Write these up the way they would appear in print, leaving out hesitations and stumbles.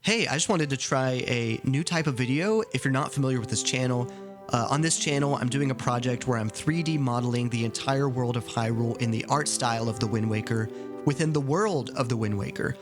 Hey, I just wanted to try a new type of video. If you're not familiar with this channel, on this channel, I'm doing a project where I'm 3D modeling the entire world of Hyrule in the art style of the Wind Waker, within the world of the Wind Waker,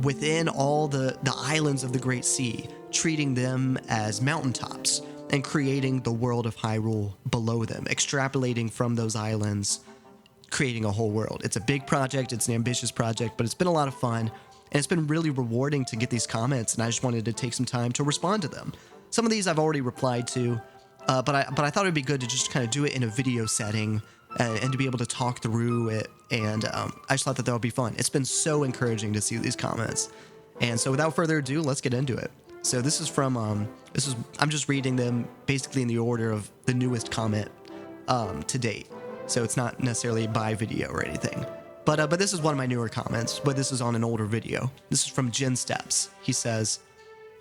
within all the islands of the Great Sea, treating them as mountaintops and creating the world of Hyrule below them, extrapolating from those islands, creating a whole world. It's a big project, it's an ambitious project, but it's been a lot of fun, and it's been really rewarding to get these comments, and I just wanted to take some time to respond to them. Some of these I've already replied to, but I thought it'd be good to just kind of do it in a video setting and to be able to talk through it, and I just thought that would be fun. It's been so encouraging to see these comments, and so without further ado, let's get into it. So this is from, I'm just reading them basically in the order of the newest comment to date, so it's not necessarily by video or anything. But this is one of my newer comments, but this is on an older video. This is from Jin Steps. He says,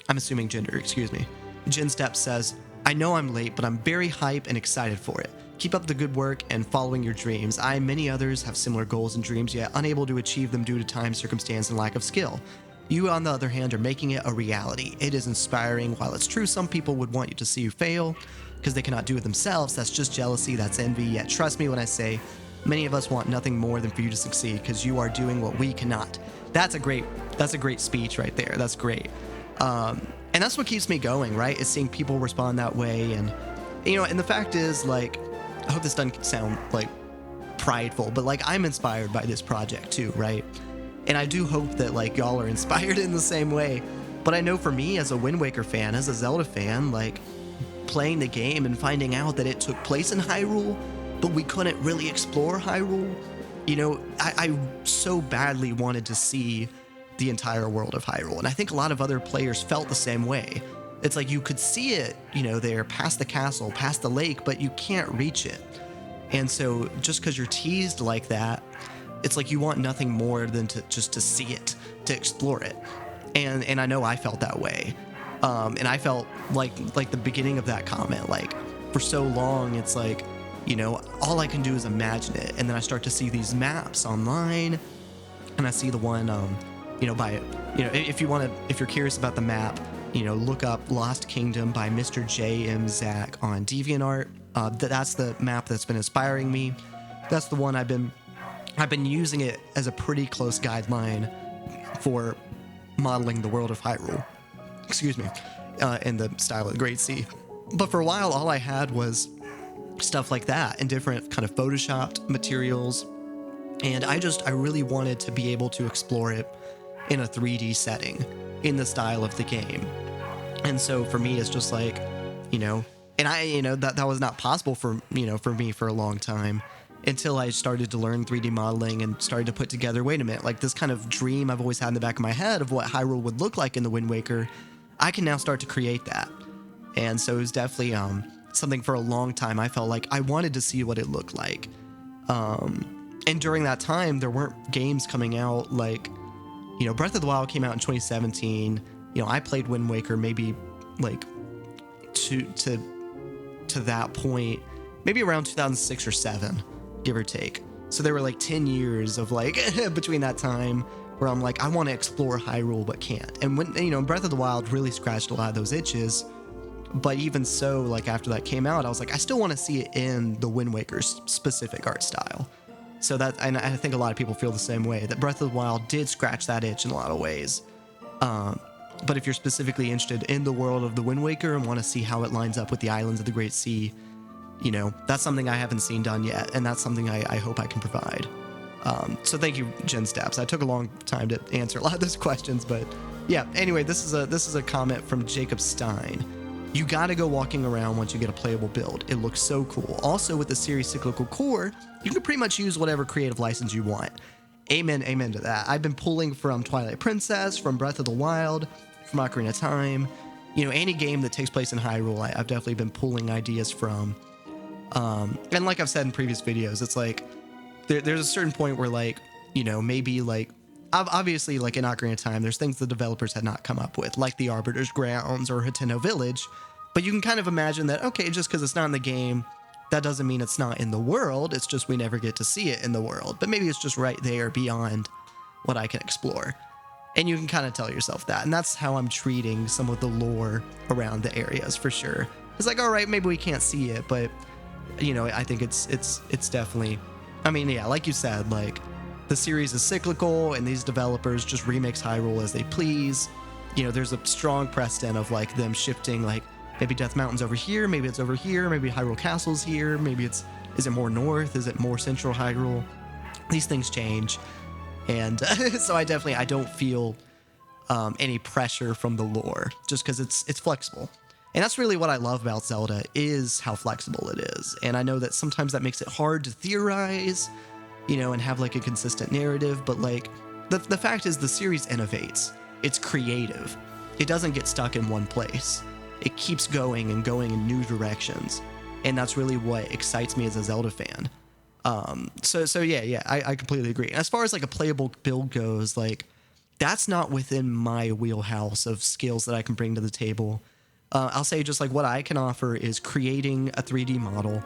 I'm assuming gender, excuse me. Jin Steps says, I know I'm late, but I'm very hype and excited for it. Keep up the good work and following your dreams. I and many others have similar goals and dreams, yet unable to achieve them due to time, circumstance, and lack of skill. You, on the other hand, are making it a reality. It is inspiring. While it's true some people would want you to see you fail because they cannot do it themselves, that's just jealousy, that's envy. Yet trust me when I say, many of us want nothing more than for you to succeed because you are doing what we cannot. That's a great speech right there. That's great. And that's what keeps me going, right? Is seeing people respond that way. And, you know, and the fact is, like, I hope this doesn't sound like prideful, but like I'm inspired by this project too, right? And I do hope that like y'all are inspired in the same way. But I know for me as a Wind Waker fan, as a Zelda fan, like playing the game and finding out that it took place in Hyrule, but we couldn't really explore Hyrule. You know, I so badly wanted to see the entire world of Hyrule, and I think a lot of other players felt the same way. It's like you could see it, you know, there past the castle, past the lake, but you can't reach it. And so just because you're teased like that, it's like you want nothing more than to see it, to explore it. And I know I felt that way. And I felt like the beginning of that comment, like for so long, it's like, you know, all I can do is imagine it. And then I start to see these maps online, and I see the one, you know, if you're curious about the map, you know, look up Lost Kingdom by MrJmZack on DeviantArt. That's the map that's been inspiring me. That's the one I've been using it as a pretty close guideline for modeling the world of Hyrule. Excuse me, in the style of the Great Sea. But for a while, all I had was stuff like that and different kind of photoshopped materials. And I really wanted to be able to explore it in a 3D setting in the style of the game. And so for me, it's just like, you know, and that was not possible for me for a long time until I started to learn 3D modeling and started to put together, wait a minute, like this kind of dream I've always had in the back of my head of what Hyrule would look like in the Wind Waker, I can now start to create that. And so it was definitely something for a long time I felt like I wanted to see what it looked like. And during that time, there weren't games coming out like, you know, Breath of the Wild came out in 2017. You know, I played Wind Waker maybe like to that point, maybe around 2006 or 7, give or take. So there were like 10 years of like between that time where I'm like, I want to explore Hyrule but can't. And when, you know, Breath of the Wild really scratched a lot of those itches. But even so, like after that came out, I was like, I still want to see it in the Wind Waker's specific art style. So that, and I think a lot of people feel the same way, that Breath of the Wild did scratch that itch in a lot of ways. But if you're specifically interested in the world of the Wind Waker and want to see how it lines up with the islands of the Great Sea, you know, that's something I haven't seen done yet, and that's something I hope I can provide. So thank you, Jen Steps. I took a long time to answer a lot of those questions, but yeah. Anyway, this is a comment from Jacob Stein. You gotta go walking around once you get a playable build. It looks so cool. Also, with the series cyclical core, you can pretty much use whatever creative license you want. Amen to that. I've been pulling from Twilight Princess, from Breath of the Wild, from Ocarina of Time. You know, any game that takes place in Hyrule, I've definitely been pulling ideas from. And like I've said in previous videos, it's like, there's a certain point where like, you know, maybe like, obviously like in Ocarina of Time, there's things the developers had not come up with, like the Arbiter's Grounds or Hateno Village. But you can kind of imagine that, okay, just because it's not in the game, that doesn't mean it's not in the world. It's just we never get to see it in the world. But maybe it's just right there beyond what I can explore. And you can kind of tell yourself that. And that's how I'm treating some of the lore around the areas for sure. It's like, all right, maybe we can't see it, but you know, I think it's definitely, I mean, yeah, like you said, like the series is cyclical and these developers just remix Hyrule as they please. You know, there's a strong precedent of like them shifting, like maybe Death Mountain's over here, maybe it's over here, maybe Hyrule Castle's here, maybe is it more north? Is it more central Hyrule? These things change. And so I don't feel any pressure from the lore just because it's flexible. And that's really what I love about Zelda is how flexible it is. And I know that sometimes that makes it hard to theorize, you know, and have like a consistent narrative. But like the fact is the series innovates. It's creative. It doesn't get stuck in one place. It keeps going and going in new directions. And that's really what excites me as a Zelda fan. So yeah, I completely agree. And as far as like a playable build goes, like that's not within my wheelhouse of skills that I can bring to the table. I'll say just like what I can offer is creating a 3D model.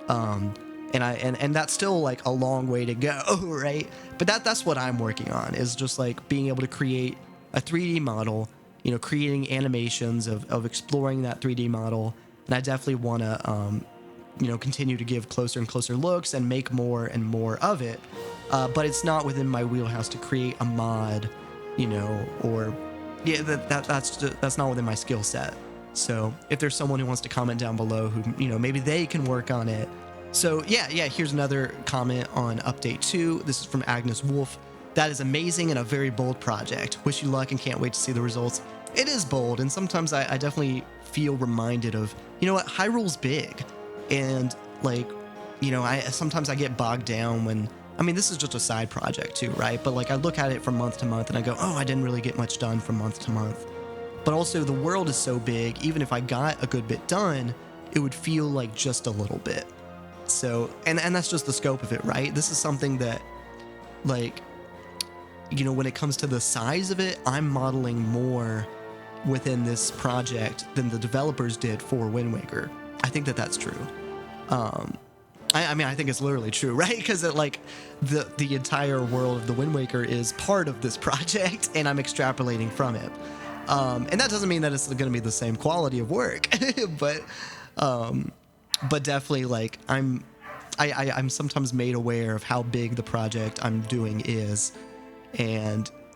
And that's still like a long way to go, right? But that's what I'm working on is just like being able to create a 3D model, you know, creating animations of exploring that 3D model. And I definitely want to, you know, continue to give closer and closer looks and make more and more of it. But it's not within my wheelhouse to create a mod, you know, or yeah, that's not within my skill set. So if there's someone who wants to comment down below who, you know, maybe they can work on it. So yeah, here's another comment on update 2. This is from Agnes Wolf. That is amazing and a very bold project. Wish you luck and can't wait to see the results. It is bold, and sometimes I definitely feel reminded of, you know what, Hyrule's big. And like, you know, sometimes I get bogged down when, I mean, this is just a side project too, right? But like I look at it from month to month and I go, oh, I didn't really get much done from month to month. But also the world is so big, even if I got a good bit done, it would feel like just a little bit. So, and that's just the scope of it, right? This is something that, like, you know, when it comes to the size of it, I'm modeling more within this project than the developers did for Wind Waker. I think that's true. I mean, I think it's literally true, right? Because like the entire world of the Wind Waker is part of this project, and I'm extrapolating from it. And that doesn't mean that it's going to be the same quality of work, but definitely like I'm sometimes made aware of how big the project I'm doing is,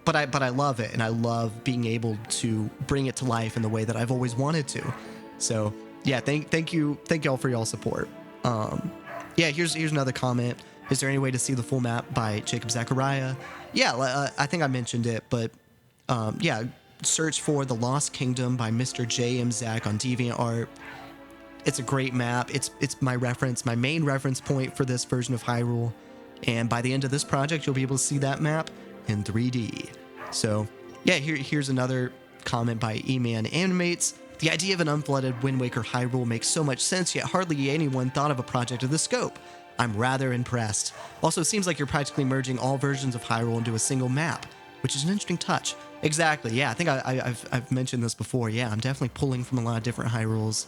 but I love it, and I love being able to bring it to life in the way that I've always wanted to. So yeah, thank you all for y'all support. Yeah, here's another comment. Is there any way to see the full map by Jacob Zachariah? Yeah, I think I mentioned it, but yeah, search for The Lost Kingdom by MrJmZack on DeviantArt. It's a great map. It's my main reference point for this version of Hyrule. And by the end of this project, you'll be able to see that map in 3D. So yeah, here's another comment by E-Man Animates. The idea of an unflooded Wind Waker Hyrule makes so much sense, yet hardly anyone thought of a project of this scope. I'm rather impressed. Also, it seems like you're practically merging all versions of Hyrule into a single map, which is an interesting touch. Exactly, yeah, I think I've mentioned this before. Yeah, I'm definitely pulling from a lot of different Hyrules.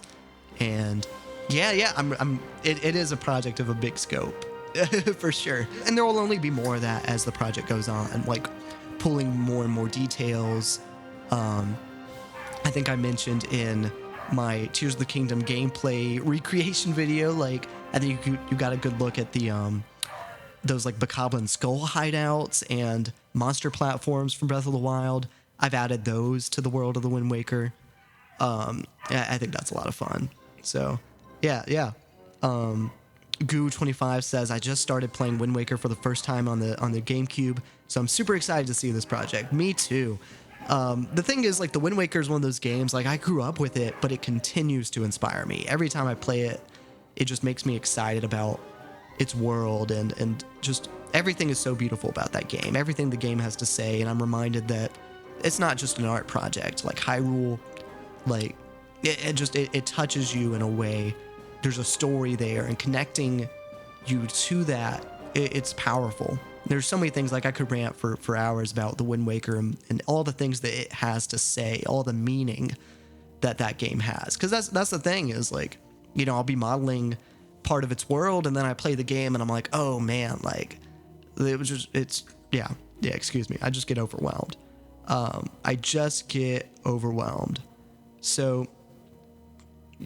And yeah, it is a project of a big scope, for sure. And there will only be more of that as the project goes on, like pulling more and more details. I think I mentioned in my Tears of the Kingdom gameplay recreation video, like I think you got a good look at the those like Bokoblin skull hideouts and monster platforms from Breath of the Wild. I've added those to the world of the Wind Waker. I think that's a lot of fun. So yeah. Goo25 says, I just started playing Wind Waker for the first time on the GameCube, so I'm super excited to see this project. Me too. The thing is, like, the Wind Waker is one of those games, like, I grew up with it, but it continues to inspire me. Every time I play it, it just makes me excited about its world, and just everything is so beautiful about that game. Everything the game has to say, and I'm reminded that it's not just an art project. Like, Hyrule, like, it touches you in a way. There's a story there, and connecting you to that, it's powerful. There's so many things, like I could rant for hours about the Wind Waker and all the things that it has to say, all the meaning that game has. Because that's the thing is, like, you know, I'll be modeling part of its world, and then I play the game, and I'm like, oh man, like, excuse me, I just get overwhelmed. I just get overwhelmed. So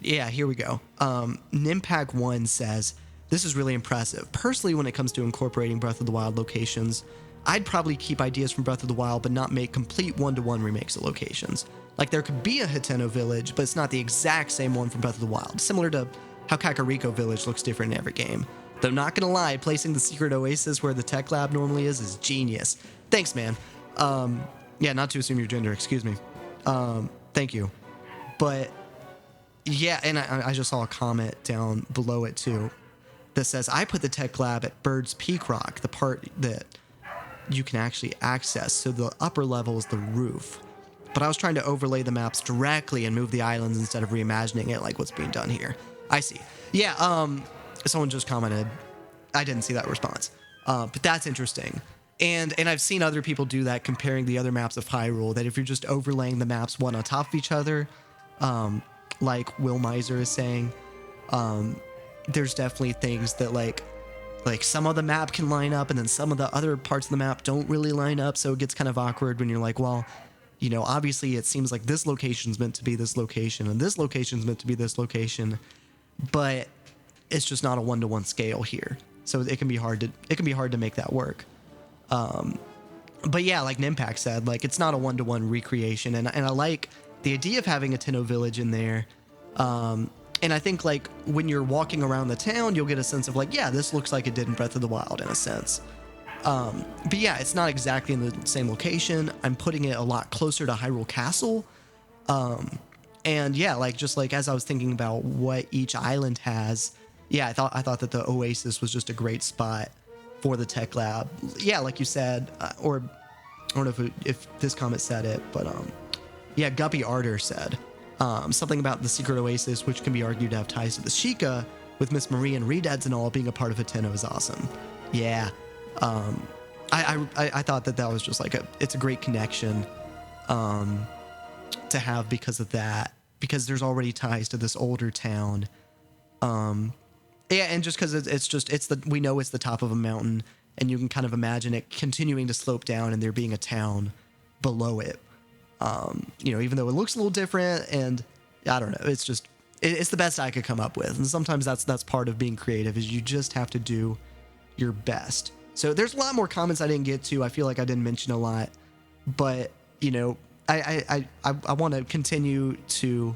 yeah, here we go. Nimpack1 says, this is really impressive. Personally, when it comes to incorporating Breath of the Wild locations, I'd probably keep ideas from Breath of the Wild, but not make complete one-to-one remakes of locations. Like, there could be a Hateno village, but it's not the exact same one from Breath of the Wild, similar to how Kakariko Village looks different in every game. Though not gonna lie, placing the secret oasis where the tech lab normally is genius. Thanks, man. Yeah, not to assume your gender, excuse me. Thank you. But yeah, and I just saw a comment down below it too that says, I put the tech lab at Bird's Peak Rock, the part that you can actually access, so the upper level is the roof. But I was trying to overlay the maps directly and move the islands instead of reimagining it like what's being done here. I see. Yeah, someone just commented. I didn't see that response. But that's interesting. And I've seen other people do that, comparing the other maps of Hyrule, that if you're just overlaying the maps one on top of each other, like Will Miser is saying, there's definitely things that like some of the map can line up and then some of the other parts of the map don't really line up. So it gets kind of awkward when you're like, well, you know, obviously it seems like this location's meant to be this location and this location's meant to be this location, but it's just not a one-to-one scale here. So it can be hard to make that work. But yeah, like Nimpack said, like it's not a one-to-one recreation, and I like the idea of having a Tenno village in there. And I think like when you're walking around the town, you'll get a sense of like, yeah, this looks like it did in Breath of the Wild in a sense. But yeah, it's not exactly in the same location. I'm putting it a lot closer to Hyrule Castle. And yeah, like just like as I was thinking about what each island has, yeah, I thought that the Oasis was just a great spot for the tech lab. Yeah, like you said, or I don't know if this comment said it, but yeah, Guppy Ardor said something about the secret Oasis, which can be argued to have ties to the Sheikah, with Miss Marie and Redeads and all being a part of Hateno is awesome. Yeah, I thought that was just like it's a great connection to have because of that, because there's already ties to this older town. Yeah, and just because we know it's the top of a mountain, and you can kind of imagine it continuing to slope down and there being a town below it. You know, even though it looks a little different, and I don't know, it's the best I could come up with. And sometimes that's part of being creative, is you just have to do your best. So there's a lot more comments I didn't get to. I feel like I didn't mention a lot, but you know, I want to continue to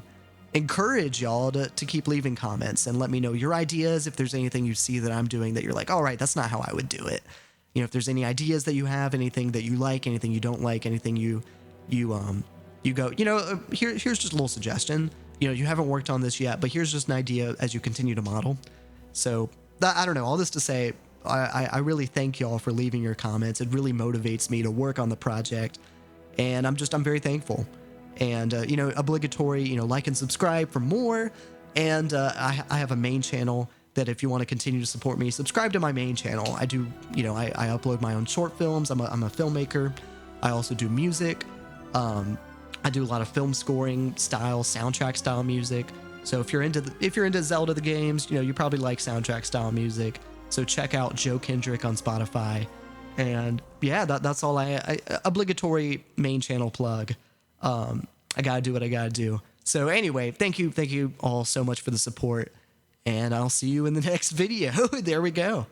encourage y'all to keep leaving comments and let me know your ideas. If there's anything you see that I'm doing that you're like, all right, that's not how I would do it. You know, if there's any ideas that you have, anything that you like, anything you don't like, anything you go, you know, here's just a little suggestion. You know, you haven't worked on this yet, but here's just an idea as you continue to model. So I don't know, all this to say, I really thank y'all for leaving your comments. It really motivates me to work on the project, and I'm very thankful. And, you know, obligatory, you know, like and subscribe for more. And I have a main channel that if you want to continue to support me, subscribe to my main channel. I do, you know, I upload my own short films. I'm a filmmaker. I also do music. I do a lot of film scoring style, soundtrack style music. So if you're into Zelda the games, you know, you probably like soundtrack style music. So check out Joe Kendrick on Spotify. And yeah, that's all obligatory main channel plug. I gotta do what I gotta do. So anyway, thank you all so much for the support, and I'll see you in the next video. There we go.